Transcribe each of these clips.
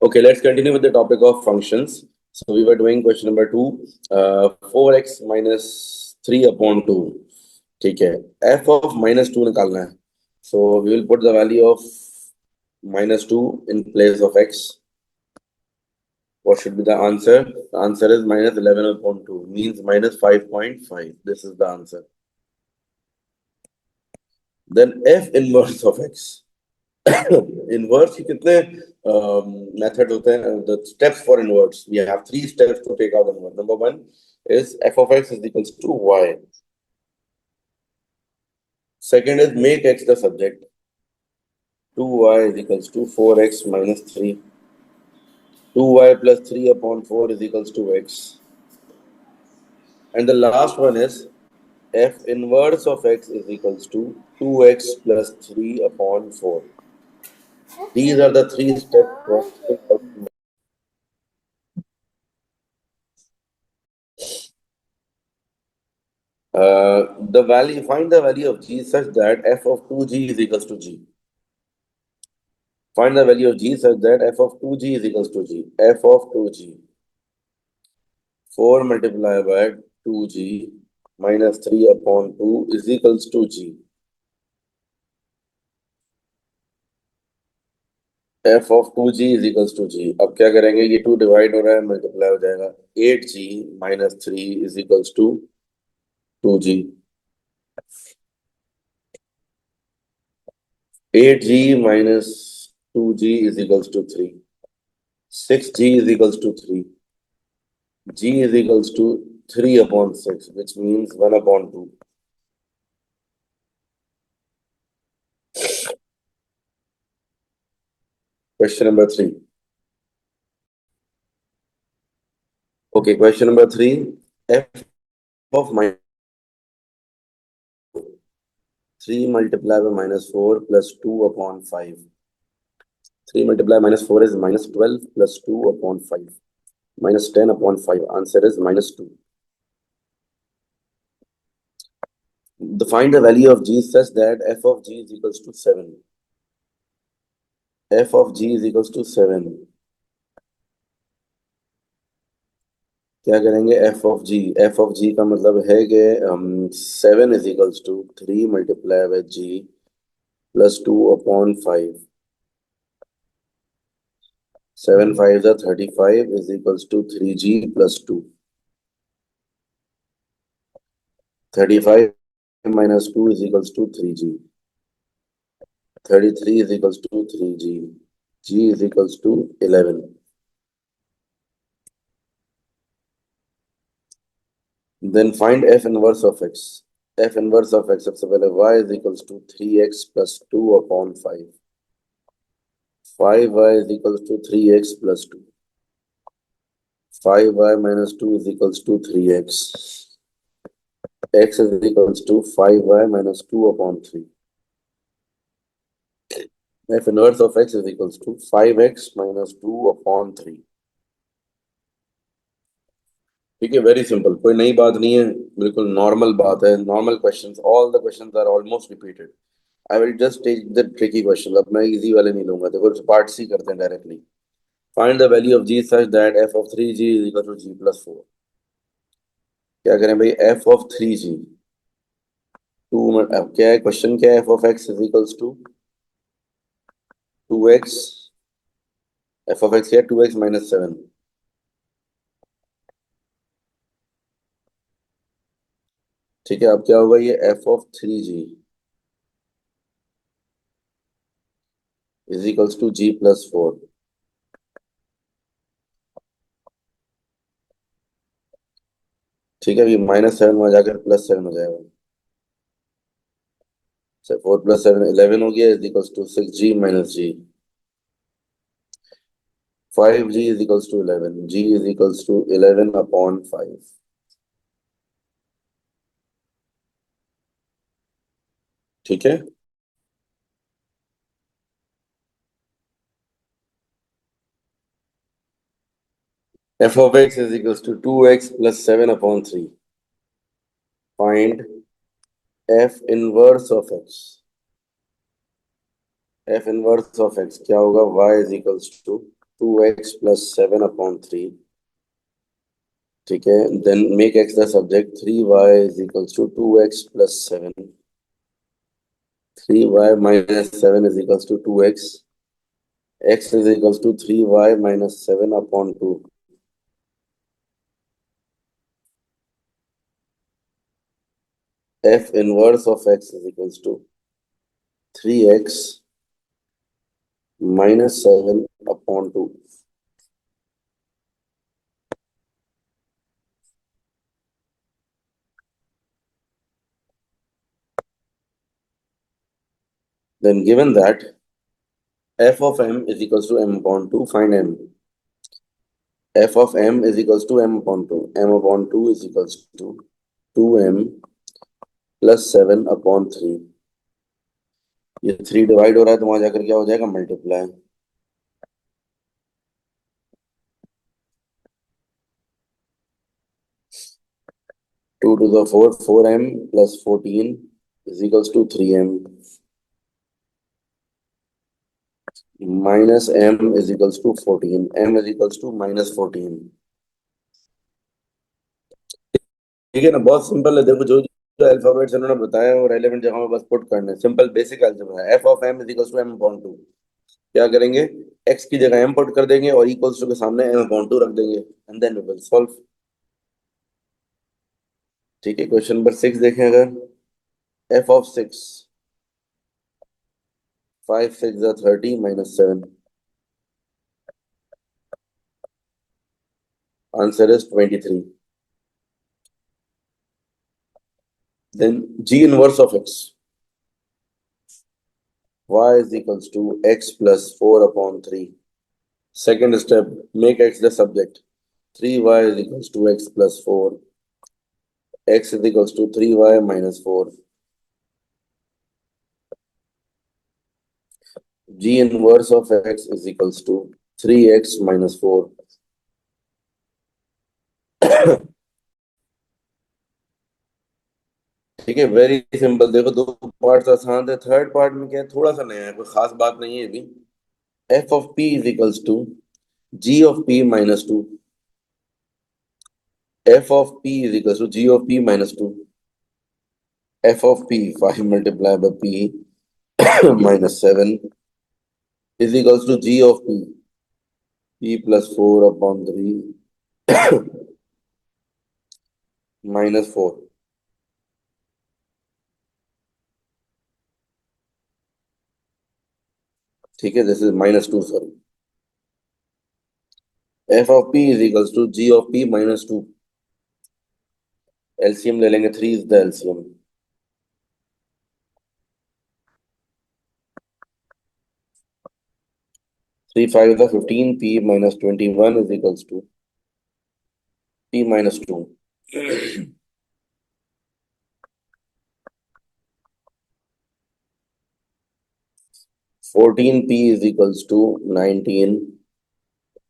Okay, let's continue with the topic of functions. So we were doing question number 2, 4x minus 3 upon 2. ठीक है, f of minus 2 निकालना है. So we will put the value of minus 2 in place of x. What should be the answer? The answer is minus 11 upon 2, means minus 5.5. This is the answer. Then f inverse of x. Inverse के कितने method होते हैं? The steps for inverse. We have 3 steps to take out inverse. Number 1 is f of x is equals to y. Second is make x the subject. 2y is equals to 4x minus 3. 2y plus 3 upon 4 is equals to x. And the last one is f inverse of x is equals to 2x plus 3 upon 4. These are the 3 steps for the value. Find the value of g such that f of 2g is equals to g. Find the value of g such that f of 2g is equals to g. F of 2g. 4 multiplied by 2g minus 3 upon 2 is equals to g. F of 2g is equals to g. अब क्या करेंगे? ये 2 divide हो रहा है, multiply हो जाएगा. 8g minus 3 is equals to 2g. 8g minus 2g is equals to 3. 6g is equals to 3. G is equals to 3 upon 6, which means 1 upon 2. Question number 3. Okay, question number 3. F of minus 3 multiplied by minus 4 plus 2 upon 5. 3 multiplied by minus 4 is minus 12 plus 2 upon 5. Minus 10 upon 5. Answer is minus 2. Find the value of g such that f of g is equals to 7. F of g is equals to 7. क्या करेंगे? f of g का मतलब है कि 7 is equals to 3 multiplied by g plus 2 upon 5. 7 5 is 35 is equals to 3g plus 2. 35 minus 2 is equals to 3g. 33 is equals to 3g. G is equals to 11. Then find f inverse of x. F inverse of x सबसे पहले y is equals to 3x plus 2 upon 5. 5y is equals to 3x plus 2. 5y minus 2 is equals to 3x. X is equals to 5y minus 2 upon 3. F inverse of x is equals to 5x minus 2 upon 3. ठीक है, very simple, कोई नई बात नहीं है, बिल्कुल normal बात है. Normal questions, all the questions are almost repeated. I will just take the tricky question. अब मैं इजी वाले नहीं लूंगा. देखो पार्ट सी करते हैं directly. Find the value of g such that f of 3g is equal to g plus 4. क्या करें भाई? F of 3g 2. अब क्या है क्वेश्चन? क्या है? F of x is equals to 2x. F of x क्या है? 2x minus 7. ठीक है, अब क्या होगा? ये f of 3g is equals to g plus 4. ठीक है, ये माइनस 7 में जाकर प्लस 7 हो जाएगा. 4 प्लस 7 11 हो गया, is equals to 6g minus g. 5g is equals to 11. G is equals to 11 upon 5. ठीक है. F of x is equals to 2x plus 7 upon 3. Find f inverse of x. F inverse of x क्या होगा? Y is equals to 2x plus 7 upon 3. ठीक है, then make x the subject. 3y is equals to 2x plus 7. 3y minus 7 is equals to 2x. X is equals to 3y minus 7 upon 2. F inverse of x is equals to 3x minus 7 upon 2. Then given that f of m is equals to m upon 2, find m. F of m is equals to m upon 2. M upon 2 is equals to 2m plus 7 upon 3. ये 3 divide हो रहा है तो वहां जाकर क्या हो जाएगा, multiply. 2 to the 4, 4m plus 14 is equals to 3m minus m is equals to 14. M is equals to minus 14. ठीक है ना, बहुत सिंपल है. देखो जो जो अल्फाबेट्स उन्होंने बताया वो रेलेवेंट जगह में बस पुट करने. सिंपल बेसिक अलजेब्रा है. F of m is equals to m upon 2. क्या करेंगे, एक्स की जगह एम पुट कर देंगे और इक्वल्स टू के सामने एम अपॉन 2 रख देंगे and then we will solve. ठीक है, क्वेश्चन नंबर 6 देखें. अगर f of 6, 5 6 30 minus 7, answer is 23. Then g inverse of x, y is equals to x plus 4 upon 3. Second step, make x the subject. 3y is equals to x plus 4. X is equals to 3y minus 4. G inverse of x is equals to 3x minus 4. ठीक है, very simple. देखो दो parts आसान थे, third part में क्या है, थोड़ा सा नया है, कोई खास बात नहीं है अभी. F of p is equals to g of p minus 2. F of p is equals to g of p minus 2. F of p 5 multiply by p minus 7 is equals to g of p plus 4 upon 3 minus 4. ठीक है, this is minus 2, sorry. F of p is equals to g of p minus 2. LCM ले लेंगे, 3 is the LCM. 3 5 is the 15, p minus 21 is equals to p minus 2. 14p is equals to 19.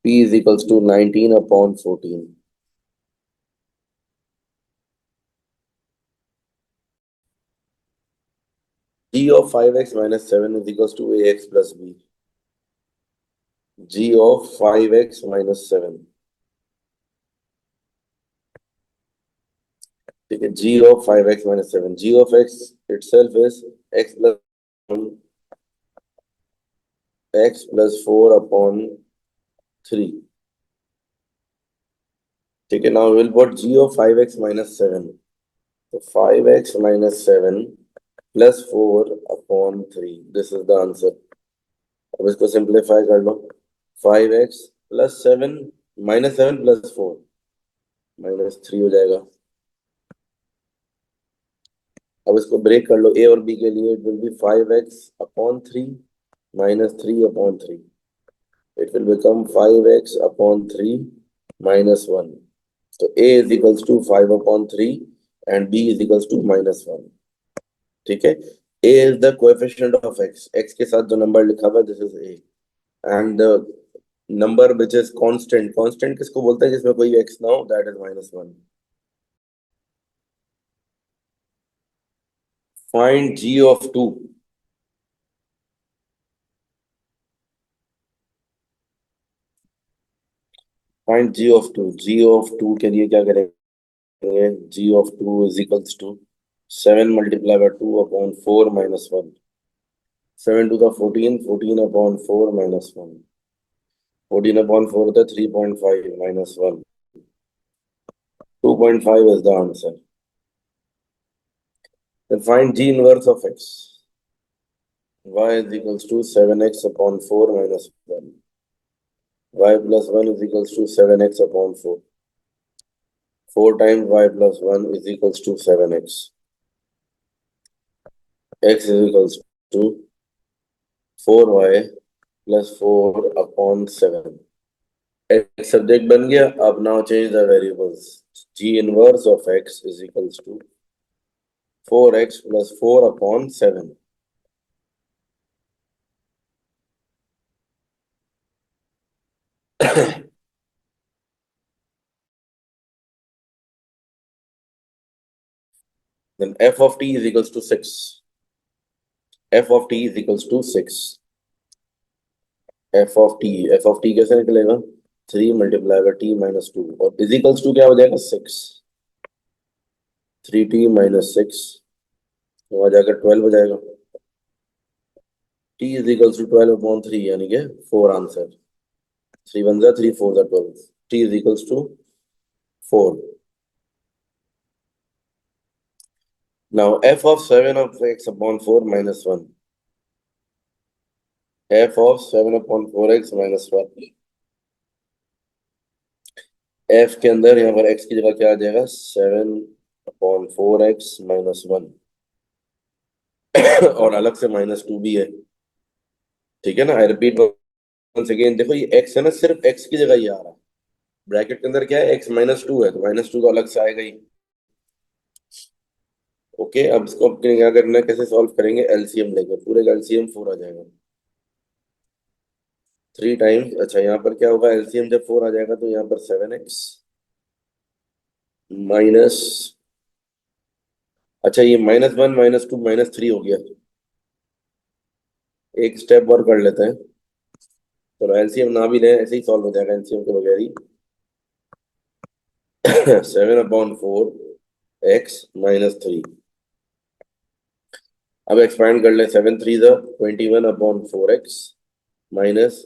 P is equals to 19 upon 14. G of 5x minus 7 is equals to ax plus b. G of 5x minus 7. ठीक है, G of 5x minus 7. G of x itself is x plus 4 upon 3. ठीक है, now we will put G of 5x minus 7. So 5x minus 7 plus 4 upon 3. This is the answer. अब इसको simplify कर लो. 5x plus 7 minus 7 plus 4 minus 3 हो जाएगा. अब इसको break कर लो. ए और बी के लिए it will be 5x upon 3 minus 3 upon 3. It will become 5x upon 3 minus 1. So a is equals to 5 upon 3 and b is equals to minus 1. ठीक है, a is the coefficient of x. x के साथ जो number लिखा हुआ है, this is a. And the number which is constant, constant किसको बोलते हैं जिसमें कोई x ना हो, that is minus 1. Find g of 2. Find G of two के लिए क्या करेंगे? G of two is equals to 7 × 2 / 4 - 1। 7 × 2 = 14, 14 / 4 - 1। 14 / 4 होता है 3.5 - 1। 2.5 is the answer. Then find G inverse of x. Y is equals to 7x/4 minus 1. Y plus 1 is equals to 7x/4. 4 times y plus 1 is equals to 7x. X is equals to 4y plus 4/7. X subject बन गया. अब now change the variables. G inverse of x is equals to 4x plus 4/7. Then f of t is equals to 6. F of t is equals to 6. F of t कैसे निकलेगा? 3 × t - 2 और is equals to क्या हो जाएगा? 6। 3t - 6 तो आ जाकर 12 हो जाएगा। t इज इक्वल्स टू 12/3 यानी कि 4 आंसर। 3 1 जा 3 4 जा 12। t is equals to 4। Now f of 7/4 - 1। f of 7/4x - 1। f के अंदर यहाँ पर x की जगह क्या आ जाएगा? 7/4x - 1 और अलग से -2 भी है। ठीक है ना? आई रिपीट वंस अगेन, देखो ये x है ना, सिर्फ x की जगह ये आ रहा है। ब्रैकेट के अंदर क्या है? x -2 है तो -2 तो अलग से आएगा ही। ओके, अब इसको अपने क्या करना है, कैसे सॉल्व करेंगे? एलसीएम लेंगे, पूरे का एलसीएम 4 आ जाएगा। 3 टाइम्स, अच्छा यहाँ पर क्या होगा? एलसीएम जब 4 आ जाएगा तो यहाँ पर 7x माइनस, अच्छा ये -1 -2 -3 हो गया। एक स्टेप और कर लेते हैं। चलो एलसीएम ना भी लें, ऐसे ही सॉल्व हो जाएगा एलसीएम के बगैर ही। 7/4 x - 3। अब एक्सपैंड कर ले। 7 3 21/4x माइनस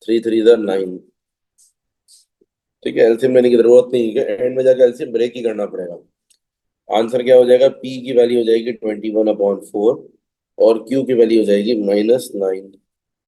3 3 9। ठीक है, एलसीएम लेने की जरूरत नहीं है, एंड में जाकर एलसीएम ब्रेक ही करना पड़ेगा। आंसर क्या हो जाएगा? पी की वैल्यू हो जाएगी 21/4 और क्यू की वैल्यू हो जाएगी -9।